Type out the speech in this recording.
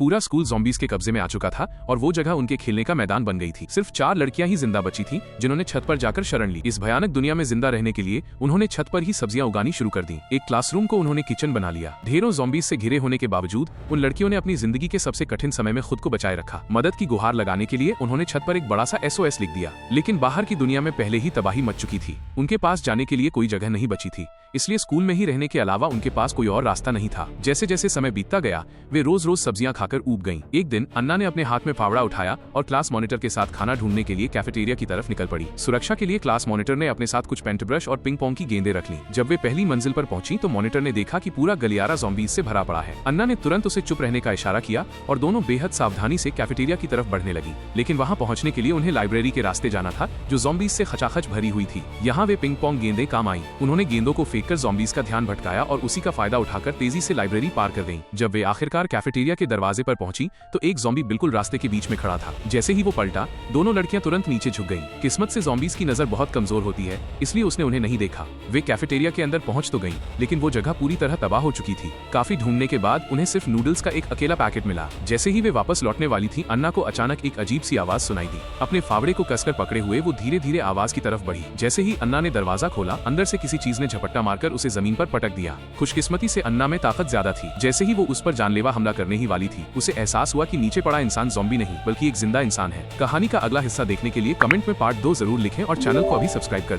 पूरा school zombies के कब्जे में आ चुका था और वो जगह उनके खेलने का मैदान बन गई थी। सिर्फ 4 लड़कियां ही जिंदा बची थीं, जिन्होंने छत पर जाकर शरण ली। इस भयानक दुनिया में जिंदा रहने के लिए उन्होंने छत पर ही सब्जियां उगानी शुरू कर दी। एक क्लासरूम को उन्होंने किचन बना लिया। ढेरों ज़ॉम्बीज़ से घिरे होने के बावजूद उन लड़कियों ने अपनी जिंदगी के सबसे कठिन समय में खुद को बचाए रखा। मदद की गुहार लगाने के लिए उन्होंने छत पर एक बड़ा सा SOS लिख दिया, लेकिन बाहर की दुनिया में पहले ही तबाही मच चुकी थी। उनके पास जाने के लिए कोई जगह नहीं बची थी, इसलिए स्कूल में ही रहने के अलावा उनके पास कोई और रास्ता नहीं था। जैसे जैसे समय बीतता गया, वे रोज रोज सब्जियां खाकर ऊब गईं। एक दिन अन्ना ने अपने हाथ में फावड़ा उठाया और क्लास मॉनिटर के साथ खाना ढूंढने के लिए कैफेटेरिया की तरफ निकल पड़ी। सुरक्षा के लिए क्लास मॉनिटर ने अपने साथ कुछ पेंट ब्रश और पिंग पोंग की गेंदें रख ली। जब वे पहली मंजिल पर पहुंची तो मॉनिटर ने देखा कि पूरा गलियारा ज़ॉम्बीज़ से भरा पड़ा है। अन्ना ने तुरंत उसे चुप रहने का इशारा किया और दोनों बेहद सावधानी से कैफेटेरिया की तरफ बढ़ने लगी। लेकिन वहां पहुंचने के लिए उन्हें लाइब्रेरी के रास्ते जाना था, जो ज़ॉम्बीज़ से खचाखच भरी हुई थी। यहाँ वे पिंग पोंग गेंदें काम आईं। उन्होंने गेंदों को फेंककर ज़ॉम्बीज़ का ध्यान भटकाया और उसी का फायदा उठाकर तेजी से लाइब्रेरी पार कर गईं। जब वे आखिरकार कैफेटेरिया के दरवाजे पर पहुंची तो एक ज़ॉम्बी बिल्कुल रास्ते के बीच में खड़ा था। जैसे ही वो पलटा, दोनों लड़कियां तुरंत नीचे झुक गईं। किस्मत से ज़ॉम्बीज़ की नजर बहुत कमजोर होती है, इसलिए उसने उन्हें नहीं देखा। वे कैफेटेरिया के अंदर पहुंच तो गईं, लेकिन वो जगह पूरी तरह तबाह हो चुकी थी। काफी ढूंढने के बाद उन्हें सिर्फ नूडल्स का एक अकेला पैकेट मिला। जैसे ही वे वापस लौटने वाली थी, अन्ना को अचानक एक अजीब सी आवाज सुनाई दी। अपने फावड़े को कसकर पकड़े हुए वो धीरे धीरे आवाज की तरफ बढ़ी। जैसे ही अन्ना ने दरवाजा खोला, अंदर से किसी चीज ने झपट्टा मारकर उसे जमीन पर पटक दिया। खुशकिस्मती से अन्ना में ताकत ज्यादा थी। जैसे ही वो उस पर जानलेवा हमला करने ही वाली थी, उसे एहसास हुआ कि नीचे पड़ा इंसान ज़ॉम्बी नहीं बल्कि एक जिंदा इंसान है। कहानी का अगला हिस्सा देखने के लिए कमेंट में पार्ट 2 जरूर लिखें और चैनल को अभी सब्सक्राइब कर